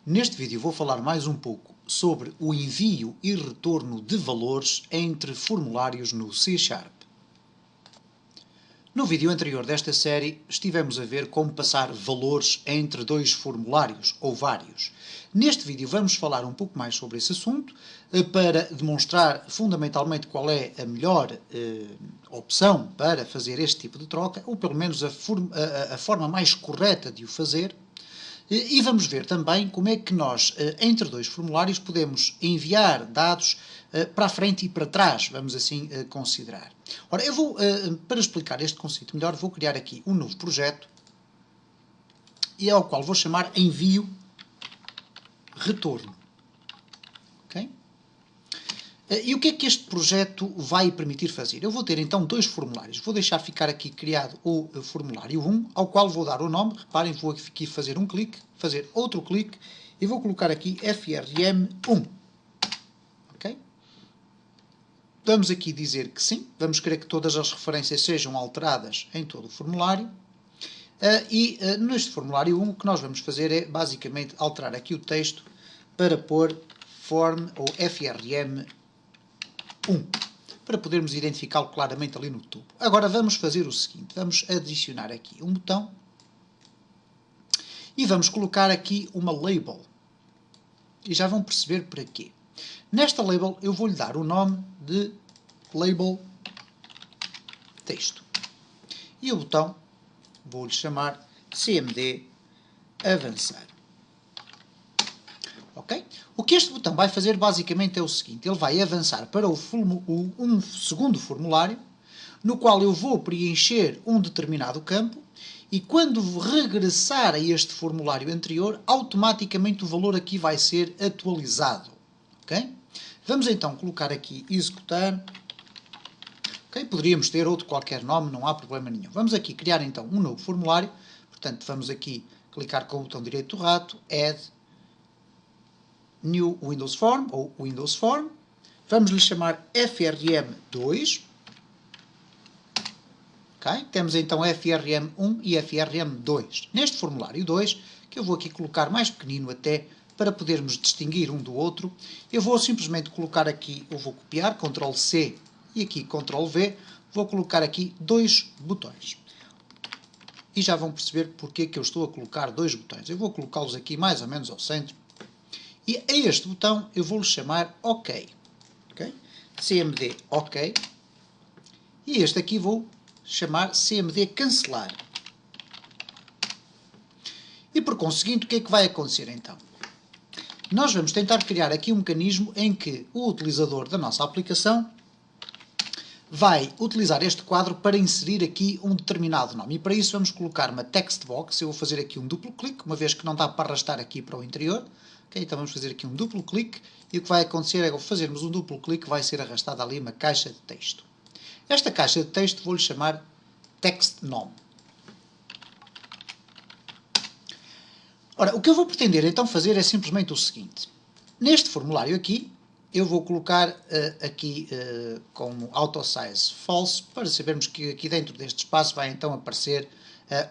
Neste vídeo vou falar mais um pouco sobre o envio e retorno de valores entre formulários no C#. No vídeo anterior desta série estivemos a ver como passar valores entre dois formulários ou vários. Neste vídeo vamos falar um pouco mais sobre esse assunto para demonstrar fundamentalmente qual é a melhor opção para fazer este tipo de troca, ou pelo menos a forma mais correta de o fazer. E vamos ver também como é que nós, entre dois formulários, podemos enviar dados para a frente e para trás, vamos assim considerar. Ora, eu vou, para explicar este conceito melhor, vou criar aqui um novo projeto, e ao qual vou chamar envio retorno. Okay? E o que é que este projeto vai permitir fazer? Eu vou ter então dois formulários. Vou deixar ficar aqui criado o formulário 1, ao qual vou dar o nome. Reparem, vou aqui fazer um clique, fazer outro clique, e vou colocar aqui FRM1. Ok? Vamos aqui dizer que sim. Vamos querer que todas as referências sejam alteradas em todo o formulário. Neste formulário 1, o que nós vamos fazer é, basicamente, alterar aqui o texto para pôr form ou FRM1, para podermos identificá-lo claramente ali no topo. Agora vamos fazer o seguinte, vamos adicionar aqui um botão e vamos colocar aqui uma label. E já vão perceber para quê. Nesta label eu vou-lhe dar o nome de label texto. E o botão vou-lhe chamar CMD avançar. Okay? O que este botão vai fazer basicamente é o seguinte, ele vai avançar para um segundo formulário, no qual eu vou preencher um determinado campo, e quando regressar a este formulário anterior, automaticamente o valor aqui vai ser atualizado. Okay? Vamos então colocar aqui executar. Okay? Poderíamos ter outro qualquer nome, não há problema nenhum. Vamos aqui criar então um novo formulário, portanto vamos aqui clicar com o botão direito do rato, Add New Windows Form, ou Windows Form. Vamos lhe chamar FRM2. Okay? Temos então FRM1 e FRM2. Neste formulário 2, que eu vou aqui colocar mais pequenino até, para podermos distinguir um do outro, eu vou simplesmente colocar aqui, eu vou copiar, Ctrl C e aqui Ctrl V, vou colocar aqui dois botões. E já vão perceber porque é que eu estou a colocar dois botões. Eu vou colocá-los aqui mais ou menos ao centro. E a este botão eu vou-lhe chamar OK. Okay? CMD OK. E este aqui vou chamar CMD cancelar. E por conseguinte, o que é que vai acontecer então? Nós vamos tentar criar aqui um mecanismo em que o utilizador da nossa aplicação vai utilizar este quadro para inserir aqui um determinado nome. E para isso vamos colocar uma text box. Eu vou fazer aqui um duplo clique, uma vez que não dá para arrastar aqui para o interior. Okay, então vamos fazer aqui um duplo clique, e o que vai acontecer é que ao fazermos um duplo clique vai ser arrastada ali uma caixa de texto. Esta caixa de texto vou-lhe chamar text nome. Ora, o que eu vou pretender então fazer é simplesmente o seguinte. Neste formulário aqui, eu vou colocar como AutoSize False, para sabermos que aqui dentro deste espaço vai então aparecer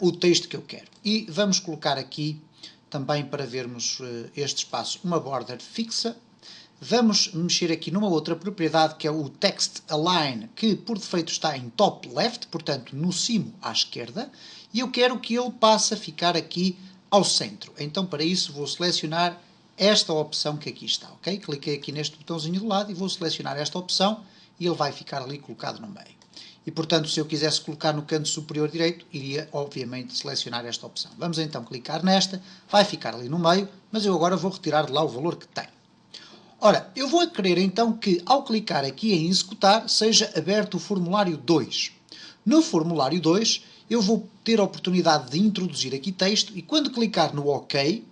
o texto que eu quero. E vamos colocar aqui também, para vermos este espaço, uma border fixa. Vamos mexer aqui numa outra propriedade, que é o Text Align, que por defeito está em Top Left, portanto no cimo à esquerda, e eu quero que ele passe a ficar aqui ao centro. Então para isso vou selecionar esta opção que aqui está. Okay? Cliquei aqui neste botãozinho do lado e vou selecionar esta opção, e ele vai ficar ali colocado no meio. E, portanto, se eu quisesse colocar no canto superior direito, iria, obviamente, selecionar esta opção. Vamos então clicar nesta, vai ficar ali no meio, mas eu agora vou retirar de lá o valor que tem. Ora, eu vou querer então que, ao clicar aqui em executar, seja aberto o formulário 2. No formulário 2, eu vou ter a oportunidade de introduzir aqui texto, e quando clicar no OK,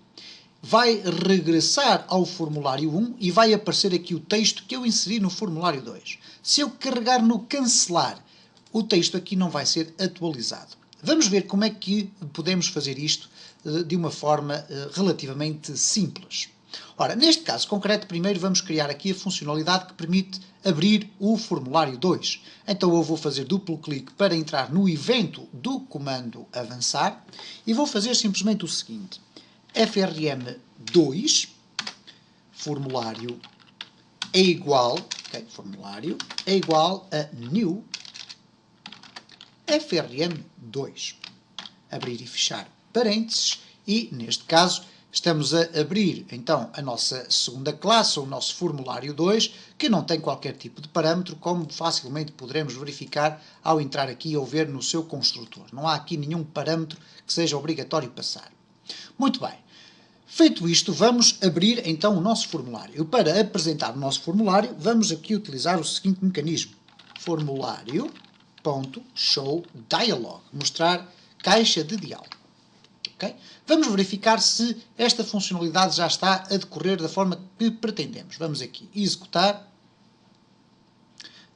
vai regressar ao formulário 1 e vai aparecer aqui o texto que eu inseri no formulário 2. Se eu carregar no cancelar, o texto aqui não vai ser atualizado. Vamos ver como é que podemos fazer isto de uma forma relativamente simples. Ora, neste caso concreto, primeiro vamos criar aqui a funcionalidade que permite abrir o formulário 2. Então eu vou fazer duplo clique para entrar no evento do comando avançar, e vou fazer simplesmente o seguinte. FRM2, formulário é igual, okay, formulário é igual a new FRM2. Abrir e fechar parênteses e, neste caso, estamos a abrir, então, a nossa segunda classe, ou o nosso formulário 2, que não tem qualquer tipo de parâmetro, como facilmente poderemos verificar ao entrar aqui ou ver no seu construtor. Não há aqui nenhum parâmetro que seja obrigatório passar. Muito bem. Feito isto, vamos abrir, então, o nosso formulário. Para apresentar o nosso formulário, vamos aqui utilizar o seguinte mecanismo. Formulário.showDialog. Mostrar caixa de diálogo. Okay? Vamos verificar se esta funcionalidade já está a decorrer da forma que pretendemos. Vamos aqui executar.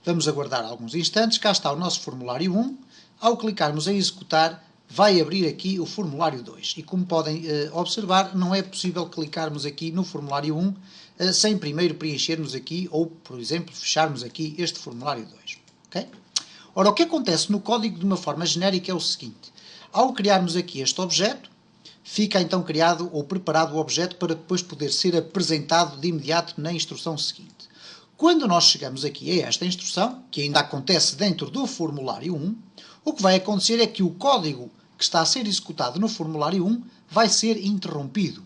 Vamos aguardar alguns instantes. Cá está o nosso formulário 1. Ao clicarmos em executar, vai abrir aqui o formulário 2. E como podem observar, não é possível clicarmos aqui no formulário 1 sem primeiro preenchermos aqui ou, por exemplo, fecharmos aqui este formulário 2. Okay? Ora, o que acontece no código de uma forma genérica é o seguinte. Ao criarmos aqui este objeto, fica então criado ou preparado o objeto para depois poder ser apresentado de imediato na instrução seguinte. Quando nós chegamos aqui a esta instrução, que ainda acontece dentro do formulário 1, o que vai acontecer é que o código que está a ser executado no formulário 1 vai ser interrompido.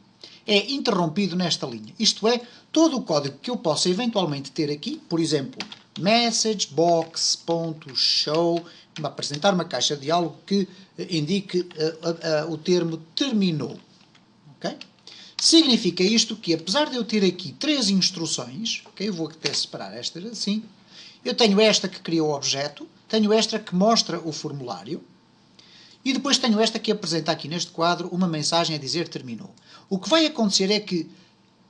É interrompido nesta linha. Isto é, todo o código que eu possa eventualmente ter aqui, por exemplo, messagebox.show, vai apresentar uma caixa de diálogo que indique o termo terminou. Okay? Significa isto que, apesar de eu ter aqui 3 instruções, okay, eu vou até separar estas assim, eu tenho esta que cria o objeto, tenho esta que mostra o formulário, e depois tenho esta que apresenta aqui neste quadro uma mensagem a dizer terminou. O que vai acontecer é que,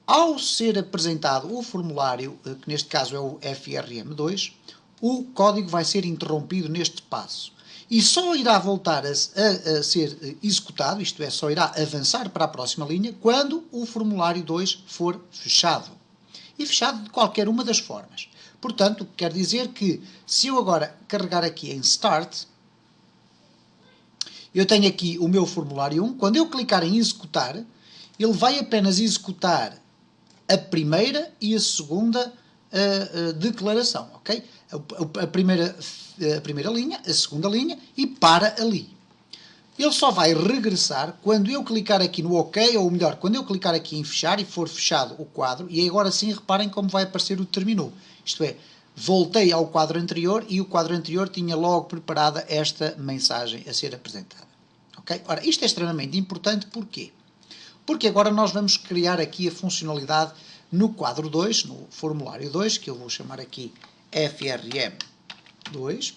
ao ser apresentado o formulário, que neste caso é o FRM2, o código vai ser interrompido neste passo. E só irá voltar a ser executado, isto é, só irá avançar para a próxima linha, quando o formulário 2 for fechado. E fechado de qualquer uma das formas. Portanto, o que quer dizer que, se eu agora carregar aqui em Start, eu tenho aqui o meu formulário 1. Quando eu clicar em executar, ele vai apenas executar a primeira e a segunda declaração, ok? A primeira linha, a segunda linha e para ali. Ele só vai regressar quando eu clicar aqui no OK, ou melhor, quando eu clicar aqui em fechar e for fechado o quadro, e agora sim reparem como vai aparecer o terminou. Isto é, voltei ao quadro anterior e o quadro anterior tinha logo preparada esta mensagem a ser apresentada. Okay? Ora, isto é extremamente importante, porquê? Porque agora nós vamos criar aqui a funcionalidade no quadro 2, no formulário 2, que eu vou chamar aqui FRM2,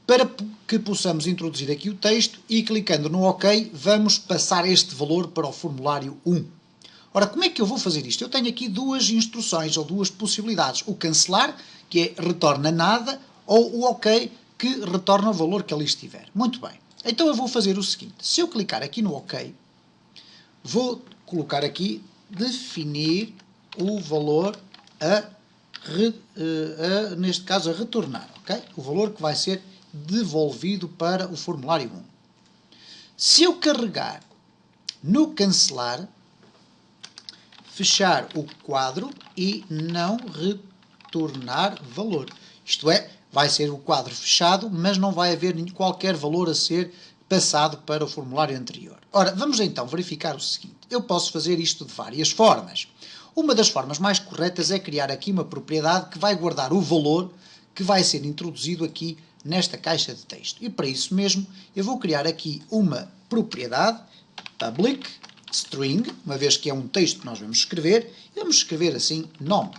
para que possamos introduzir aqui o texto e clicando no OK vamos passar este valor para o formulário 1. Ora, como é que eu vou fazer isto? Eu tenho aqui duas instruções ou duas possibilidades. O cancelar, que é retorna nada, ou o OK, que retorna o valor que ali estiver. Muito bem. Então eu vou fazer o seguinte. Se eu clicar aqui no OK, vou colocar aqui definir o valor neste caso, a retornar. Okay? O valor que vai ser devolvido para o formulário 1. Se eu carregar no cancelar, fechar o quadro e não retornar valor. Isto é, vai ser o quadro fechado, mas não vai haver qualquer valor a ser passado para o formulário anterior. Ora, vamos então verificar o seguinte. Eu posso fazer isto de várias formas. Uma das formas mais corretas é criar aqui uma propriedade que vai guardar o valor que vai ser introduzido aqui nesta caixa de texto. E para isso mesmo, eu vou criar aqui uma propriedade, public string, uma vez que é um texto que nós vamos escrever, e vamos escrever assim, nome.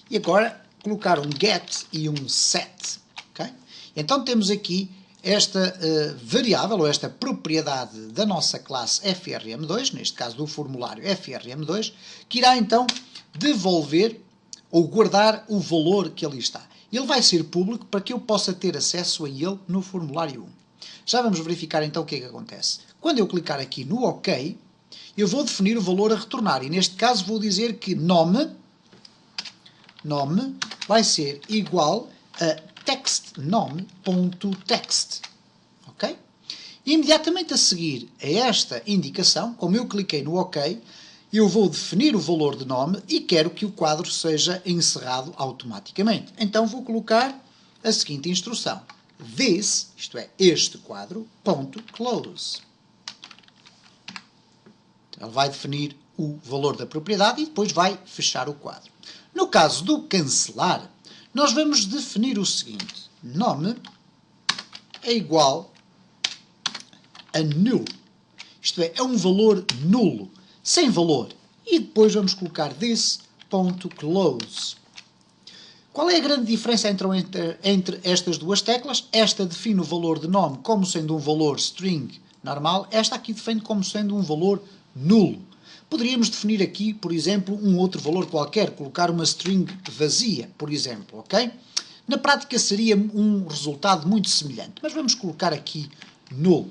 E agora, colocar um get e um set. Okay? Então temos aqui esta variável, ou esta propriedade da nossa classe FRM2, neste caso do formulário FRM2, que irá então devolver ou guardar o valor que ali está. Ele vai ser público para que eu possa ter acesso a ele no formulário 1. Já vamos verificar então o que é que acontece. Quando eu clicar aqui no OK, eu vou definir o valor a retornar, e neste caso vou dizer que nome vai ser igual a textNome.text. Ok? Imediatamente a seguir a esta indicação, como eu cliquei no OK, eu vou definir o valor de nome e quero que o quadro seja encerrado automaticamente. Então vou colocar a seguinte instrução. This, isto é, este quadro, ponto close. Ele vai definir o valor da propriedade e depois vai fechar o quadro. No caso do cancelar, nós vamos definir o seguinte. Nome é igual a null. Isto é um valor nulo, sem valor. E depois vamos colocar this.close. Qual é a grande diferença entre estas duas teclas? Esta define o valor de nome como sendo um valor string normal. Esta aqui define como sendo um valor nulo. Poderíamos definir aqui, por exemplo, um outro valor qualquer, colocar uma string vazia, por exemplo, ok? Na prática seria um resultado muito semelhante, mas vamos colocar aqui null.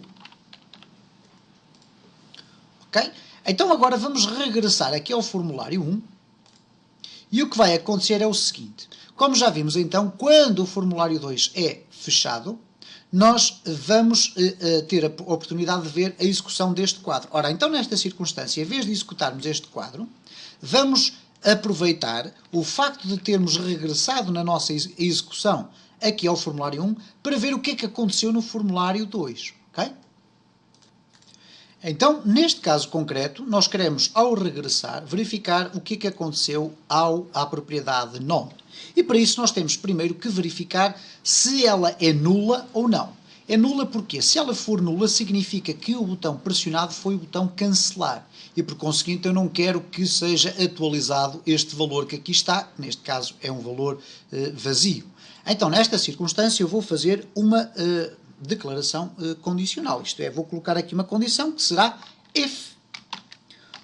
Ok? Então agora vamos regressar aqui ao formulário 1 e o que vai acontecer é o seguinte. Como já vimos então, quando o formulário 2 é fechado, nós vamos ter a oportunidade de ver a execução deste quadro. Ora, então nesta circunstância, em vez de executarmos este quadro, vamos aproveitar o facto de termos regressado na nossa execução aqui ao formulário 1 para ver o que é que aconteceu no formulário 2. Ok? Então, neste caso concreto, nós queremos, ao regressar, verificar o que é que aconteceu à propriedade nome. E para isso nós temos primeiro que verificar se ela é nula ou não. É nula porque, se ela for nula, significa que o botão pressionado foi o botão cancelar. E, por conseguinte, eu não quero que seja atualizado este valor que aqui está, que neste caso é um valor vazio. Então, nesta circunstância, eu vou fazer uma declaração condicional. Isto é, vou colocar aqui uma condição que será if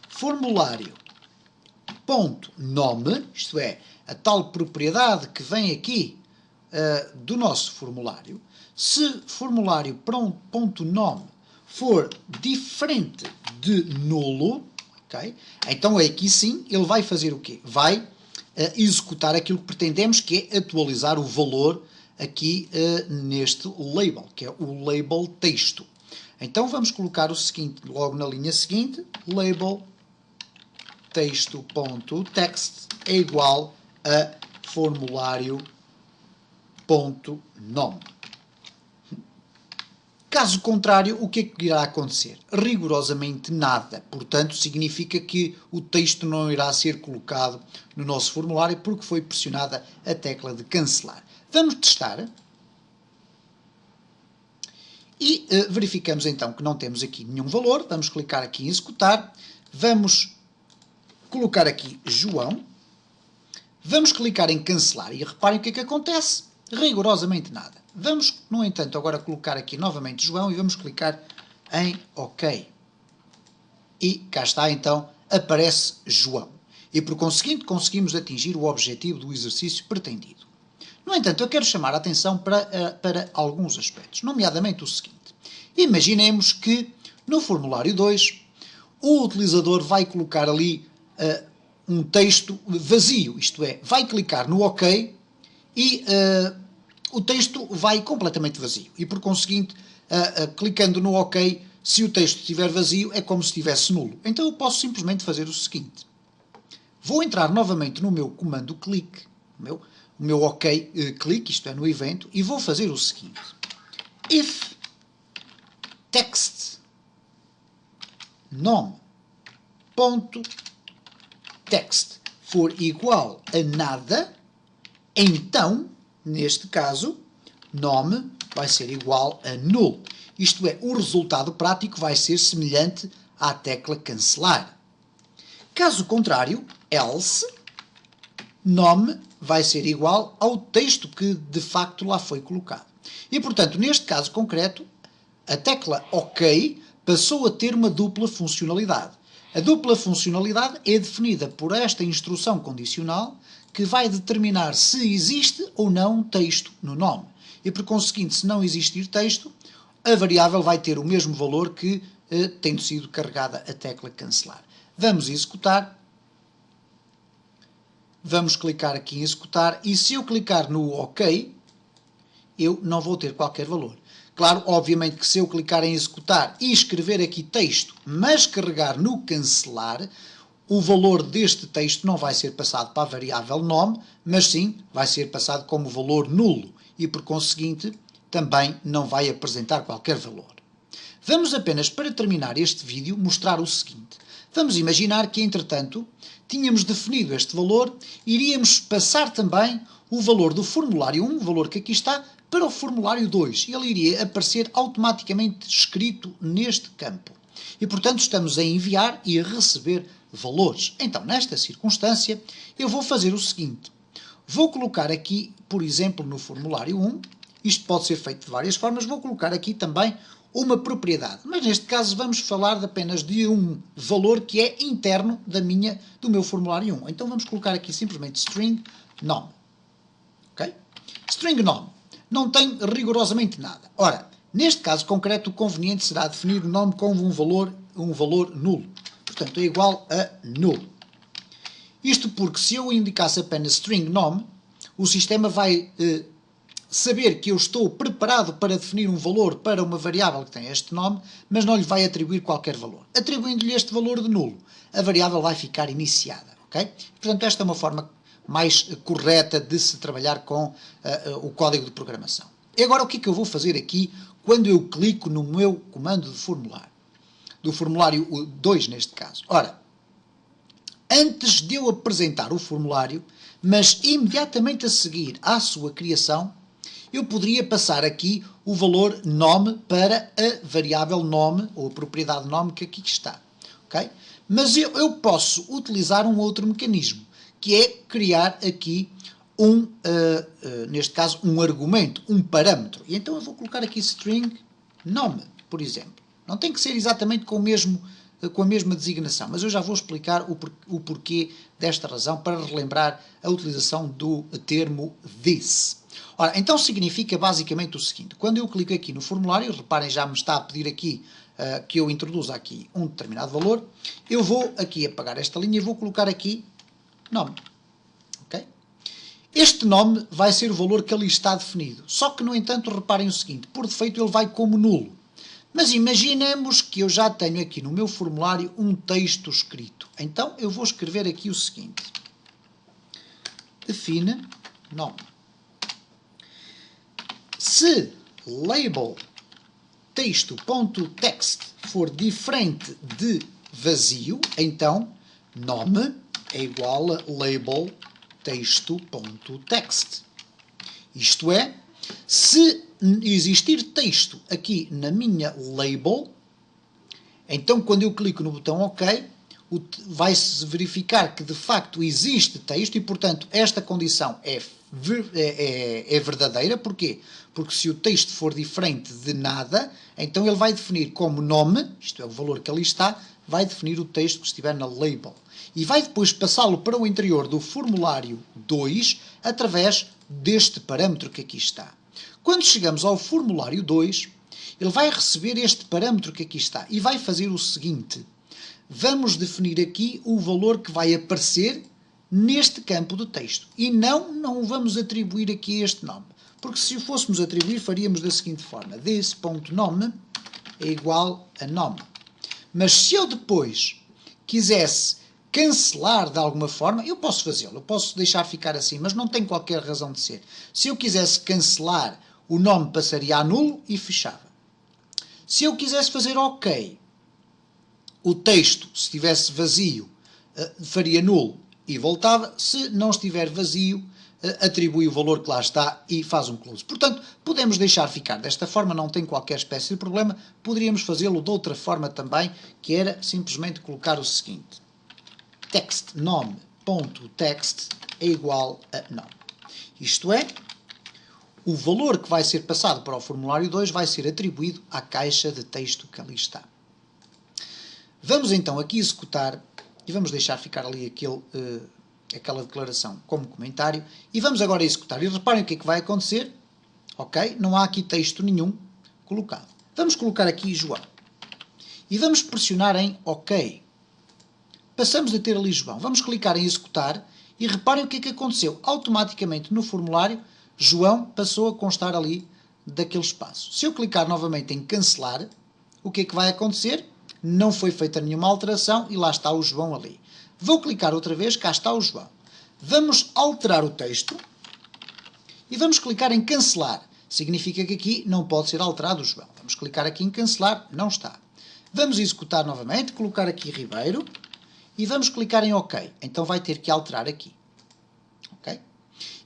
formulário.nome, isto é, a tal propriedade que vem aqui do nosso formulário, se formulário.nome for diferente de nulo, okay, então aqui sim ele vai fazer o quê? Vai executar aquilo que pretendemos, que é atualizar o valor aqui neste label, que é o label texto. Então vamos colocar o seguinte, logo na linha seguinte, label texto.text é igual a formulário.nome. Caso contrário, o que é que irá acontecer? Rigorosamente nada. Portanto, significa que o texto não irá ser colocado no nosso formulário porque foi pressionada a tecla de cancelar. Vamos testar. E verificamos então que não temos aqui nenhum valor. Vamos clicar aqui em executar. Vamos colocar aqui João. Vamos clicar em cancelar e reparem o que é que acontece. Rigorosamente nada. Vamos, no entanto, agora colocar aqui novamente João e vamos clicar em OK. E cá está então, aparece João. E por conseguinte conseguimos atingir o objetivo do exercício pretendido. No entanto, eu quero chamar a atenção para alguns aspectos, nomeadamente o seguinte. Imaginemos que no formulário 2 o utilizador vai colocar ali um texto vazio, isto é, vai clicar no OK e o texto vai completamente vazio. E por conseguinte, clicando no OK, se o texto estiver vazio, é como se estivesse nulo. Então eu posso simplesmente fazer o seguinte. Vou entrar novamente no meu comando click, o meu OK click, isto é, no evento, e vou fazer o seguinte. If text nome.text for igual a nada, então, neste caso, nome vai ser igual a null. Isto é, o resultado prático vai ser semelhante à tecla cancelar. Caso contrário, else, nome vai ser igual ao texto que de facto lá foi colocado. E, portanto, neste caso concreto, a tecla OK passou a ter uma dupla funcionalidade. A dupla funcionalidade é definida por esta instrução condicional que vai determinar se existe ou não texto no nome. E, por conseguinte, se não existir texto, a variável vai ter o mesmo valor que tendo sido carregada a tecla cancelar. Vamos executar. Vamos clicar aqui em executar e se eu clicar no OK, eu não vou ter qualquer valor. Claro, obviamente que se eu clicar em executar e escrever aqui texto, mas carregar no cancelar, o valor deste texto não vai ser passado para a variável nome, mas sim vai ser passado como valor nulo e, por conseguinte, também não vai apresentar qualquer valor. Vamos apenas, para terminar este vídeo, mostrar o seguinte. Vamos imaginar que, entretanto, tínhamos definido este valor, iríamos passar também o valor do formulário 1, o valor que aqui está, para o formulário 2. Ele iria aparecer automaticamente escrito neste campo. E, portanto, estamos a enviar e a receber valores. Então, nesta circunstância, eu vou fazer o seguinte. Vou colocar aqui, por exemplo, no formulário 1, isto pode ser feito de várias formas, vou colocar aqui também uma propriedade. Mas neste caso vamos falar apenas de um valor que é interno do meu formulário 1. Então vamos colocar aqui simplesmente string nome. Ok? String nome. Não tem rigorosamente nada. Ora, neste caso concreto, o conveniente será definir o nome com um valor nulo. Portanto, é igual a nulo. Isto porque se eu indicasse apenas string nome, o sistema vai saber que eu estou preparado para definir um valor para uma variável que tem este nome, mas não lhe vai atribuir qualquer valor. Atribuindo-lhe este valor de nulo, a variável vai ficar iniciada. Okay? Portanto, esta é uma forma mais correta de se trabalhar com o código de programação. E agora o que é que eu vou fazer aqui quando eu clico no meu comando de formulário? Do formulário 2 neste caso. Ora, antes de eu apresentar o formulário, mas imediatamente a seguir à sua criação, eu poderia passar aqui o valor nome para a variável nome, ou a propriedade nome que aqui está. Okay? Mas eu posso utilizar um outro mecanismo, que é criar aqui neste caso, um argumento, um parâmetro. E então eu vou colocar aqui string nome, por exemplo. Não tem que ser exatamente com a mesma designação, mas eu já vou explicar o porquê desta razão para relembrar a utilização do termo this. Ora, então significa basicamente o seguinte, quando eu clico aqui no formulário, reparem, já me está a pedir aqui que eu introduza aqui um determinado valor, eu vou aqui apagar esta linha e vou colocar aqui nome. Okay? Este nome vai ser o valor que ali está definido, só que, no entanto, reparem o seguinte, por defeito ele vai como nulo. Mas imaginemos que eu já tenho aqui no meu formulário um texto escrito. Então eu vou escrever aqui o seguinte. Define nome. Se label texto.text for diferente de vazio, então nome é igual a label texto.text. Isto é, se existir texto aqui na minha label, então quando eu clico no botão OK, vai-se verificar que de facto existe texto e, portanto, esta condição é verdadeira. Porquê? Porque se o texto for diferente de nada, então ele vai definir como nome, isto é o valor que ali está, vai definir o texto que estiver na label. E vai depois passá-lo para o interior do formulário 2 através deste parâmetro que aqui está. Quando chegamos ao formulário 2, ele vai receber este parâmetro que aqui está e vai fazer o seguinte. Vamos definir aqui o valor que vai aparecer neste campo de texto. E não vamos atribuir aqui este nome. Porque se o fôssemos atribuir, faríamos da seguinte forma. This.nome é igual a nome. Mas se eu depois quisesse cancelar de alguma forma, eu posso fazê-lo. Eu posso deixar ficar assim, mas não tem qualquer razão de ser. Se eu quisesse cancelar, o nome passaria a nulo e fechava. Se eu quisesse fazer OK, o texto, se estivesse vazio, faria nulo e voltava. Se não estiver vazio, atribui o valor que lá está e faz um close. Portanto, podemos deixar ficar desta forma, não tem qualquer espécie de problema. Poderíamos fazê-lo de outra forma também, que era simplesmente colocar o seguinte. Text nome.text é igual a nome. Isto é, o valor que vai ser passado para o formulário 2 vai ser atribuído à caixa de texto que ali está. Vamos então aqui executar e vamos deixar ficar ali aquela declaração como comentário e vamos agora executar. E reparem o que é que vai acontecer. Ok? Não há aqui texto nenhum colocado. Vamos colocar aqui João. E vamos pressionar em OK. Passamos a ter ali João. Vamos clicar em executar e reparem o que é que aconteceu. Automaticamente no formulário, João passou a constar ali daquele espaço. Se eu clicar novamente em cancelar, o que é que vai acontecer? Não foi feita nenhuma alteração e lá está o João ali. Vou clicar outra vez, cá está o João. Vamos alterar o texto e vamos clicar em cancelar. Significa que aqui não pode ser alterado o João. Vamos clicar aqui em cancelar, não está. Vamos executar novamente, colocar aqui Ribeiro e vamos clicar em OK. Então vai ter que alterar aqui. Ok?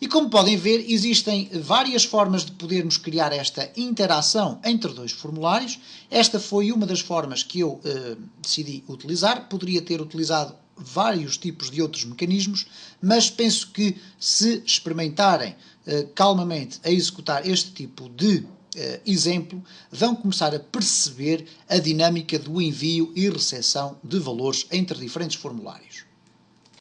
E como podem ver, existem várias formas de podermos criar esta interação entre dois formulários. Esta foi uma das formas que eu decidi utilizar. Poderia ter utilizado vários tipos de outros mecanismos, mas penso que se experimentarem calmamente a executar este tipo de exemplo, vão começar a perceber a dinâmica do envio e recepção de valores entre diferentes formulários.